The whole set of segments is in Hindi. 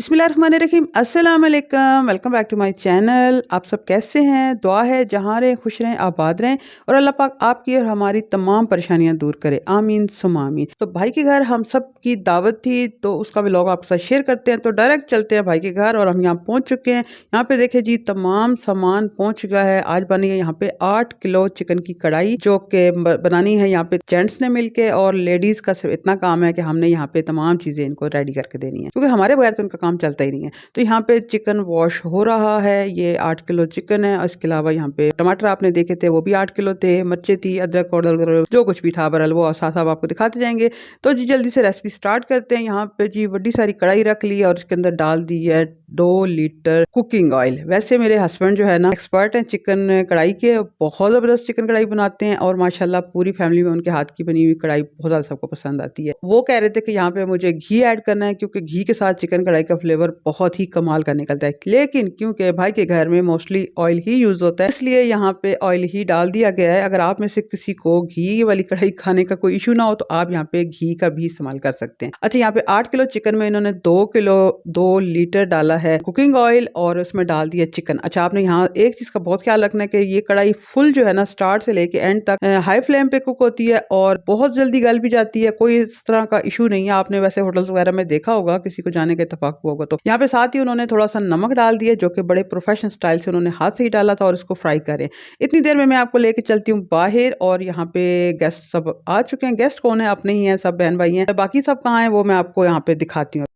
बिस्मिल्लाहिर्रहमानिर्रहीम, अस्सलाम वालेकुम। Welcome back to my channel. आप सब कैसे हैं? दुआ है जहाँ रहें खुश रहें, आबाद रहें और अल्लाह पाक आपकी और हमारी तमाम परेशानियां दूर करे। आमीन सुम्मा आमीन। तो भाई के घर हम सब की दावत थी, तो उसका व्लॉग आपके साथ शेयर करते हैं। तो डायरेक्ट चलते हैं भाई के घर और हम यहाँ पहुँच चुके हैं। यहाँ पे देखे जी, तमाम सामान पहुँच चुका है। आज बनी है यहाँ पे 8 किलो चिकन की कढ़ाई, जो कि बनानी है यहाँ पे जेंट्स ने मिलके, और लेडीज का सिर्फ इतना काम है कि हमने यहाँ पे तमाम चीजें इनको रेडी करके देनी है, क्योंकि हमारे बगैर तो इनका काम चलता ही नहीं है। तो यहाँ पे चिकन वॉश हो रहा है। ये 8 किलो चिकन है और इसके अलावा यहाँ पे टमाटर आपने देखे थे, वो भी 8 किलो थे। मिर्चें थी, अदरक और जो कुछ भी था बरल, वो साथ साथ आपको दिखाते जाएंगे। तो जी जल्दी से रेसिपी स्टार्ट करते हैं। यहाँ पे जी बड़ी सारी कढ़ाई रख ली और उसके अंदर डाल दी है 2 लीटर कुकिंग ऑयल। वैसे मेरे हस्बैंड जो है ना, एक्सपर्ट हैं चिकन कढ़ाई के, बहुत ज़बरदस्त चिकन कढ़ाई बनाते हैं और माशाल्लाह पूरी फैमिली में उनके हाथ की बनी हुई कढ़ाई बहुत ज़्यादा सबको पसंद आती है। वो कह रहे थे कि यहाँ पे मुझे घी ऐड करना है, क्योंकि घी के साथ चिकन कढ़ाई का फ्लेवर बहुत ही कमाल का निकलता है। लेकिन क्योंकि भाई के घर में मोस्टली ऑयल ही यूज होता है, इसलिए यहाँ पे ऑयल ही डाल दिया गया है। अगर आप में से किसी को घी वाली कढ़ाई खाने का कोई इशू ना हो, तो आप यहाँ पे घी का भी इस्तेमाल कर सकते हैं। अच्छा, यहाँ पे 8 किलो चिकन में इन्होंने 2 लीटर डाला है कुकिंग ऑयल और उसमें डाल दिया चिकन। अच्छा, आपने यहाँ एक चीज का बहुत ख्याल रखना है कि ये कढ़ाई फुल जो है ना, स्टार्ट से लेके एंड तक हाई फ्लेम पे कुक होती है और बहुत जल्दी गल भी जाती है। कोई इस तरह का इशू नहीं है। आपने वैसे होटल्स वगैरह में देखा होगा, किसी को जाने का इत्तेफाक हुआ होगा। तो यहाँ पे साथ ही उन्होंने थोड़ा सा नमक डाल दिया, जो कि बड़े प्रोफेशनल स्टाइल से उन्होंने हाथ से ही डाला था, और इसको फ्राई करें। इतनी देर में मैं आपको लेके चलती हूँ बाहर, और यहाँ पे गेस्ट सब आ चुके हैं। गेस्ट कौन है? अपने ही हैं, सब बहन भाई हैं। बाकी सब कहाँ हैं वो मैं आपको यहाँ पे दिखाती हूँ।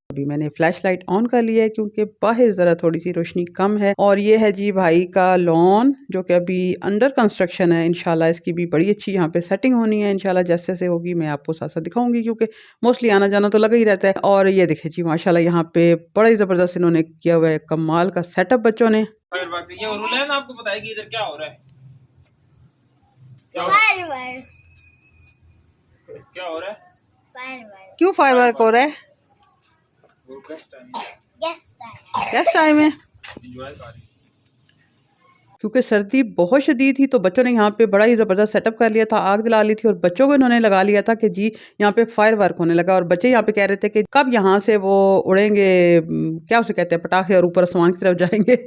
अभी मैंने फ्लैश लाइट ऑन कर लिया है, क्योंकि बाहर ज़रा थोड़ी सी रोशनी कम है। और ये है जी भाई का लॉन, जो कि अभी अंडर कंस्ट्रक्शन है। इंशाल्लाह इसकी भी बड़ी अच्छी यहाँ पे सेटिंग होनी है। इंशाल्लाह जैसे जैसे होगी मैं आपको साथ साथ दिखाऊंगी, क्योंकि मोस्टली आना जाना तो लगा ही रहता है। और ये देखिए जी, माशाल्लाह यहाँ पे बड़ा ही ज़बरदस्त इन्होंने किया हुआ है, कमाल का सेटअप बच्चों ने। ये रूल है ना, आपको पता है कि इधर क्या हो रहा है? क्या हो रहा है? क्यों फायरवर्क हो रहा है? गेस्ट टाइम है, क्योंकि सर्दी बहुत शदीद थी। तो बच्चों ने यहाँ पे बड़ा ही ज़बरदस्त सेटअप कर लिया था, आग जला ली थी और बच्चों को इन्होंने लगा लिया था कि जी यहाँ पे फायर वर्क होने लगा। और बच्चे यहाँ पे कह रहे थे कि कब यहाँ से वो उड़ेंगे, क्या उसे कहते हैं, पटाखे, और ऊपर आसमान की तरफ जाएंगे।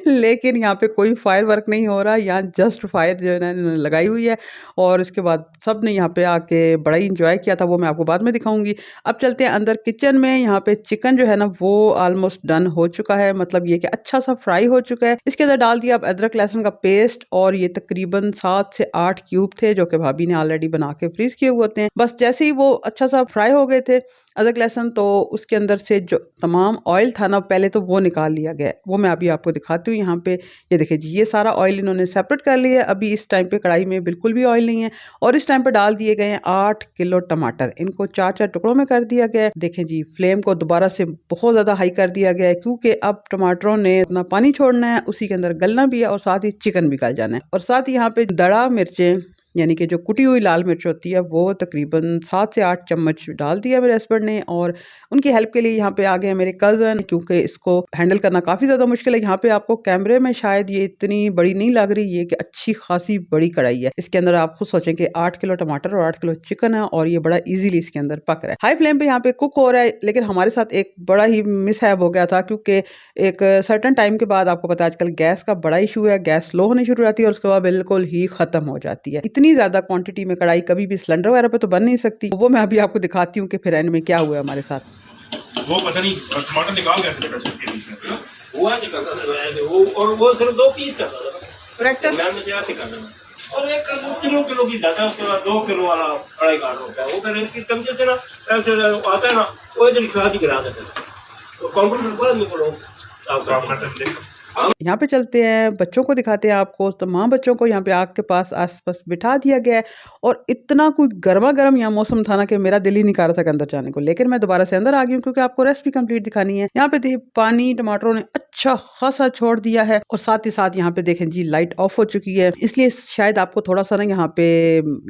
लेकिन यहाँ पे कोई फायर वर्क नहीं हो रहा। यहाँ जस्ट फायर जो है ना इन्होंने लगाई हुई है, और इसके बाद सब ने यहाँ पे आके बड़ा ही इंजॉय किया था। वो मैं आपको बाद में दिखाऊंगी। अब चलते हैं अंदर किचन में। यहाँ पे चिकन जो है ना, वो ऑलमोस्ट डन हो चुका है, मतलब ये कि अच्छा सा फ्राई हो चुका है। इसके अंदर डाल दिया अब अदरक लहसुन का पेस्ट, और ये तकरीबन 7 से 8 क्यूब थे, जो कि भाभी ने ऑलरेडी बना के फ्रीज किए हुए होते हैं। बस जैसे ही वो अच्छा सा फ्राई हो गए थे अदरक लहसुन, तो उसके अंदर से जो तमाम ऑयल था ना, पहले तो वो निकाल लिया गया। वो मैं अभी आपको दिखाती हूँ। यहाँ पे ये देखिए जी, ये सारा ऑयल इन्होंने सेपरेट कर लिया है। अभी इस टाइम पे कढ़ाई में बिल्कुल भी ऑयल नहीं है। और इस टाइम पे डाल दिए गए हैं 8 किलो टमाटर। इनको 4-4 टुकड़ों में कर दिया गया है। देखें जी, फ्लेम को दोबारा से बहुत ज़्यादा हाई कर दिया गया है, क्योंकि अब टमाटरों ने अपना पानी छोड़ना है, उसी के अंदर गलना भी है और साथ ही चिकन भी गल जाना है। और साथ ही यहाँ पे दड़ा मिर्चें, यानी कि जो कुटी हुई लाल मिर्च होती है, वो तकरीबन 7 से 8 चम्मच डाल दिया मेरे हस्बैंड ने। और उनकी हेल्प के लिए यहाँ पे आ गए मेरे कज़न, क्योंकि इसको हैंडल करना काफ़ी ज़्यादा मुश्किल है। यहाँ पे आपको कैमरे में शायद ये इतनी बड़ी नहीं लग रही है, कि अच्छी खासी बड़ी कढ़ाई है। इसके अंदर आप खुद सोचें कि 8 किलो टमाटर और 8 किलो चिकन है, और ये बड़ा ईजिली इसके अंदर पक रहा है। हाई फ्लेम पे यहाँ पे कुक हो रहा है। लेकिन हमारे साथ एक बड़ा ही मिसहैप हो गया था, क्योंकि एक सर्टन टाइम के बाद, आपको पता है आजकल गैस का बड़ा इशू है, गैस स्लो होनी शुरू हो जाती है और उसके बाद बिल्कुल ही खत्म हो जाती है। इतनी ज्यादा क्वांटिटी में कढ़ाई कभी भी सिलेंडर वगैरह पे तो बन नहीं सकती। वो मैं अभी आपको दिखाती हूँ कि फिर एंड में क्या हुआ हमारे साथ। वो पता नहीं टमाटर निकाल कैसे लेकर सकते हैं, हुआ नहीं करता था वो, और वो सिर्फ 2 पीस करता था प्रैक्टिस मैं मुझे ऐसे करना। और एक किलो की जाता है, उसके बाद 2 किलो वाला कढ़ाई काट होता है। वो फिर इसकी चमचे से ना ऐसे आता है ना, वो इधर स्वाद ही गिरा देते हैं। तो कंप्यूटर पर नहीं करो आप करते हैं। यहाँ पे चलते हैं, बच्चों को दिखाते हैं आपको। तमाम बच्चों को यहाँ पे आग के पास आस-पास बिठा दिया गया है, और इतना कोई गर्मा-गर्म यहाँ मौसम था ना, कि मेरा दिल ही नहीं कर रहा था कि अंदर जाने को। लेकिन मैं दोबारा से अंदर आ गई हूँ, क्योंकि आपको रेसिपी कंप्लीट दिखानी है। यहाँ पे देखिए, पानी टमाटरों ने अच्छा खासा छोड़ दिया है, और साथ ही साथ यहाँ पे देखें जी, लाइट ऑफ हो चुकी है। इसलिए शायद आपको थोड़ा सा ना यहाँ पे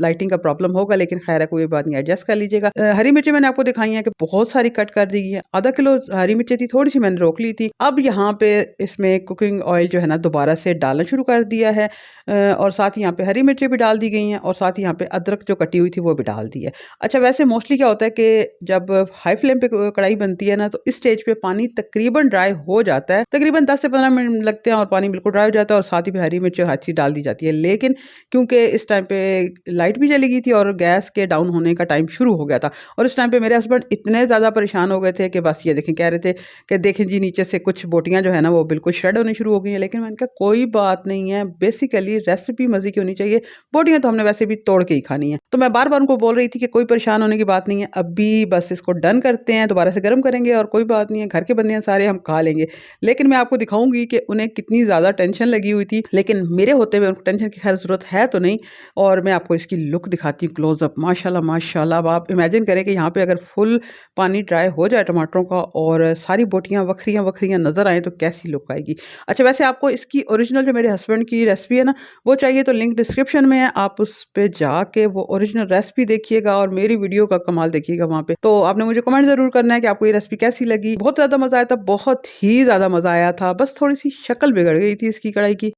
लाइटिंग का प्रॉब्लम होगा, लेकिन खैर है, कोई बात नहीं, एडजस्ट कर लीजिएगा। हरी मिर्ची मैंने आपको दिखाई है कि बहुत सारी कट कर दी है। आधा किलो हरी मिर्ची थी, थोड़ी सी मैंने रोक ली थी। अब यहाँ पे इसमें कुकिंग ऑयल जो है ना दोबारा से डालना शुरू कर दिया है और साथ ही यहाँ पे हरी मिर्चें भी डाल दी गई हैं और साथ ही यहाँ पे अदरक जो कटी हुई थी वो भी डाल दी है। अच्छा, वैसे मोस्टली क्या होता है कि जब हाई फ्लेम पे कढ़ाई बनती है ना तो इस स्टेज पे पानी तकरीबन ड्राई हो जाता है, तकरीबन 10 से 15 मिनट लगते हैं और पानी बिल्कुल ड्राई हो जाता है और साथ ही हरी मिर्च हर चीज़ डाल दी जाती है। लेकिन क्योंकि इस टाइम पे लाइट भी चली गई थी और गैस के डाउन होने का टाइम शुरू हो गया था और इस टाइम पे मेरे हस्बैंड इतने ज़्यादा परेशान हो गए थे कि बस ये देखें, कह रहे थे कि देखें जी नीचे से कुछ बोटियाँ जो है ना वो बिल्कुल श्रेड होनी शुरू हो गई हैं। लेकिन मैंने कहा कोई बात नहीं है, बेसिकली रेसिपी मज़े की होनी चाहिए, बोटियाँ तो हमने वैसे भी तोड़ के ही खानी है। तो मैं बार बार उनको बोल रही थी कि कोई परेशान होने की बात नहीं है, अभी बस इसको डन करते हैं, दोबारा से गर्म करेंगे और कोई बात नहीं है, घर के बंदे हैं सारे, हम खा लेंगे। लेकिन मैं आपको दिखाऊंगी कि उन्हें कितनी ज़्यादा टेंशन लगी हुई थी, लेकिन मेरे होते हुए उनको टेंशन की खैर ज़रूरत है तो नहीं। और मैं आपको इसकी लुक दिखाती हूँ क्लोजअप। माशाल्लाह माशाल्लाह, अब आप इमेजिन करें कि यहाँ पे अगर फुल पानी ड्राई हो जाए टमाटरों का और सारी बोटियाँ वखरियाँ वखरियाँ नज़र आएँ तो कैसी लुक आएगी। अच्छा, वैसे आपको इसकी ओरिजिनल जो मेरे हस्बैंड की रेसिपी है ना वो चाहिए तो लिंक डिस्क्रिप्शन में है, आप उस पर जाके वो ओरिजिनल रेसिपी देखिएगा और मेरी वीडियो का कमाल देखिएगा वहाँ पे। तो आपने मुझे कमेंट ज़रूर करना है कि आपको ये रेसिपी कैसी लगी। बहुत ज़्यादा मज़ा आया था, बहुत ही ज़्यादा मज़ा आया था, बस थोड़ी सी शक्ल बिगड़ गई थी इसकी कढ़ाई की।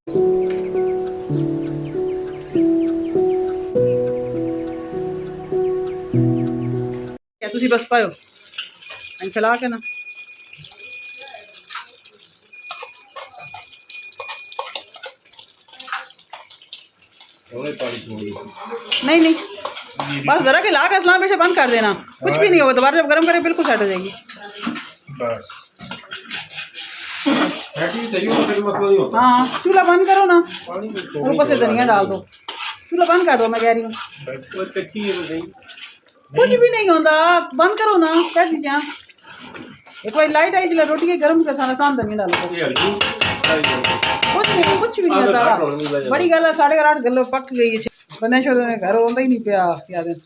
क्या तुसी बस पायो फैला के ना नहीं नहीं बस जरा के ला के असला पे से बंद कर देना, कुछ भी नहीं होगा, दोबारा जब गर्म करें बिल्कुल सेट हो जाएगी। बस सही हो तो फिर मसला नहीं होता। हाँ, चूल्हा बंद करो ना, ऊपर से धनिया डाल दो, चूल्हा बंद कर दो, मैं कह रही हूँ कुछ भी नहीं होता, बंद करो ना, क्या चीज़ें एक बार लाइट आई थी रोटी के गर्म कर सारा शाम धनिया डालो, कुछ भी नहीं होता। बड़ी गल है 8:30 गल पक गई है, बने शोर ने घर आंदा ही नहीं पिया क्या दिन।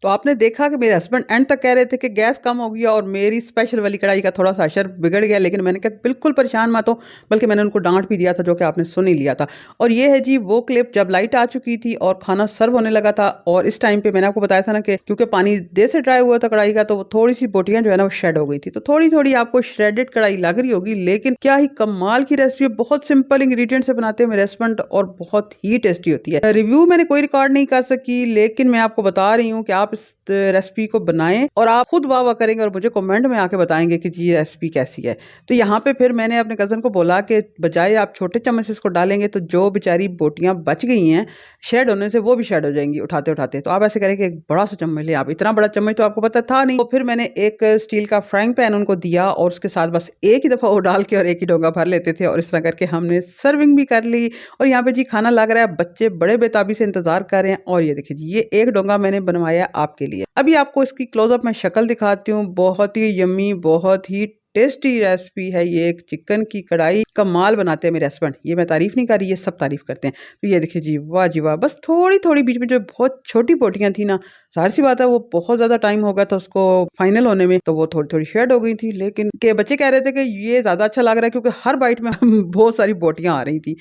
तो आपने देखा कि मेरे हस्बैंड एंड तक कह रहे थे कि गैस कम हो गया और मेरी स्पेशल वाली कढ़ाई का थोड़ा सा असर बिगड़ गया, लेकिन मैंने कहा बिल्कुल परेशान मत हो, बल्कि मैंने उनको डांट भी दिया था जो कि आपने सुन ही लिया था। और ये है जी वो क्लिप जब लाइट आ चुकी थी और खाना सर्व होने लगा था और इस टाइम पे मैंने आपको बताया था ना कि क्योंकि पानी देर से ड्राई हुआ था कढ़ाई का तो थोड़ी सी बोटियां जो है ना वो शेड हो गई थी। तो थोड़ी थोड़ी आपको श्रेडेड कढ़ाई लग रही होगी, लेकिन क्या ही कमाल की रेसिपी है, बहुत सिंपल इंग्रेडिएंट से बनाते हैं मेरे हस्बैंड और बहुत ही टेस्टी होती है। रिव्यू मैंने कोई रिकॉर्ड नहीं कर सकी, लेकिन मैं आपको बता रही हूँ कि आप इस रेसिपी को बनाएं और आप खुद वाह वाह करेंगे और मुझे कमेंट में आके बताएंगे कि जी रेसिपी कैसी है। तो यहाँ पे फिर मैंने अपने कज़न को बोला कि बजाय आप छोटे चम्मच से इसको डालेंगे तो जो बेचारी बोटियां बच गई हैं शेड होने से वो भी शेड हो जाएंगी उठाते उठाते। तो आप ऐसे करें कि एक बड़ा सा चम्मच ले, आप इतना बड़ा चम्मच तो आपको पता था नहीं। तो फिर मैंने एक स्टील का फ्राइंग पैन उनको दिया और उसके साथ बस एक ही दफ़ा वो डाल के और एक ही डोंगा भर लेते थे और इस तरह करके हमने सर्विंग भी कर ली। और यहाँ पे जी खाना लग रहा है, बच्चे बड़े बेताबी से इंतजार कर रहे हैं। और ये देखिए जी ये एक डोंगा मैंने बनवाया आपके लिए। अभी आपको इसकी क्लोजअप में शक्ल दिखाती हूँ, बहुत ही यम्मी बहुत ही टेस्टी रेसिपी है ये। एक चिकन की कढ़ाई कमाल बनाते हैं मेरे हस्बैंड, ये मैं तारीफ नहीं कर रही, ये सब तारीफ करते हैं। तो ये देखिए जी वाह जी वाह, बस थोड़ी थोड़ी बीच में जो बहुत छोटी बोटियां थी ना, जाहिर सी बात है वो बहुत ज़्यादा टाइम हो गया था उसको फाइनल होने में, तो वो थोड़ी थोड़ी शेड हो गई थी। लेकिन के बच्चे कह रहे थे कि ये ज़्यादा अच्छा लग रहा है क्योंकि हर बाइट में बहुत सारी बोटियां आ रही थी,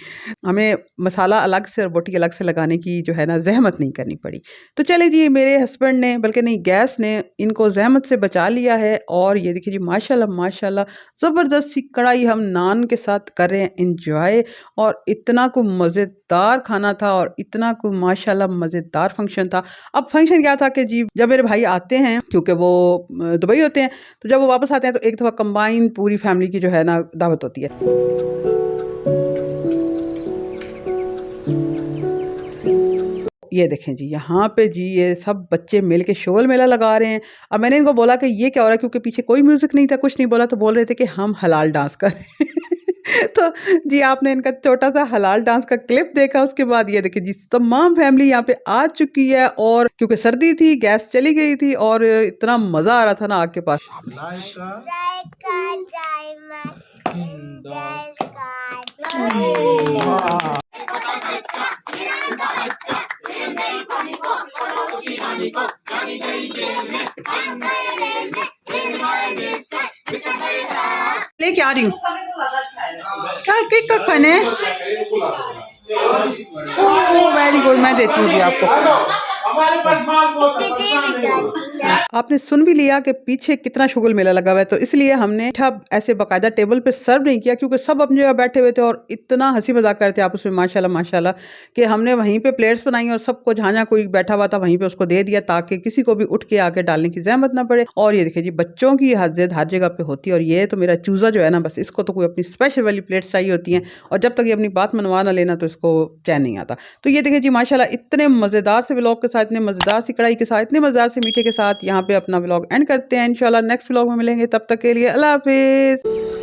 हमें मसाला अलग से और बोटी अलग से लगाने की जो है ना जहमत नहीं करनी पड़ी। तो चले जी मेरे हस्बैंड ने, बल्कि नहीं गैस ने इनको जहमत से बचा लिया है। और ये देखिए जी माशाल्लाह माशाल्लाह ज़बरदस्त सी कढ़ाई हम नान के साथ कर रहे हैं इंजॉय। और इतना को मज़ेदार खाना था और इतना को माशाल्लाह मज़ेदार फंक्शन था। अब फंक्शन क्या था कि जी जब मेरे भाई आते हैं, क्योंकि वो दुबई होते हैं, तो जब वो वापस आते हैं तो एक दफ़ा कंबाइन पूरी फैमिली की जो है ना दावत होती है। ये देखें जी यहाँ पे जी ये सब बच्चे मिल के शोल मेला लगा रहे हैं। अब मैंने इनको बोला कि ये क्या हो रहा है, क्योंकि पीछे कोई म्यूजिक नहीं था, कुछ नहीं बोला, तो बोल रहे थे कि हम हलाल डांस कर रहे हैं। तो जी आपने इनका छोटा सा हलाल डांस का क्लिप देखा। उसके बाद ये देखिए जी तमाम फैमिली यहाँ पे आ चुकी है और क्योंकि सर्दी थी गैस चली गई थी और इतना मजा आ रहा था ना आग के पास। लेके आ रही हूँ क्या केक का खाने। वेरी गुड, मैं देती हूँ जी आपको। हमारे पास माल बहुत है, परेशान नहीं हो। आपने सुन भी लिया कि पीछे कितना शुगल मेला लगा हुआ है, तो इसलिए हमने मीठा ऐसे बाकायदा टेबल पे सर्व नहीं किया, क्योंकि सब अपनी जगह बैठे हुए थे और इतना हंसी मजाक करते आपस में माशाल्लाह माशाल्लाह, कि हमने वहीं पे प्लेट्स बनाई और सबको जहाँ जहाँ कोई बैठा हुआ था वहीं पे उसको दे दिया, ताकि किसी को भी उठ के आके डालने की जहमत ना पड़े। और ये देखिए जी, बच्चों की हद हर जगह पे होती है, और ये तो मेरा चूजा जो है ना, बस इसको तो कोई अपनी स्पेशल वाली प्लेट्स चाहिए होती हैं, और जब तक ये अपनी बात मनवा ना लेना तो इसको चैन नहीं आता। तो ये देखिए जी माशाल्लाह, इतने मज़ेदार से व्लॉग के साथ, इतने मज़ेदार सी कढ़ाई के साथ, इतने मज़ेदार से मीठे के साथ यहाँ पे अपना व्लॉग एंड करते हैं। इंशाल्लाह नेक्स्ट व्लॉग में मिलेंगे, तब तक के लिए अल्लाह हाफिज़।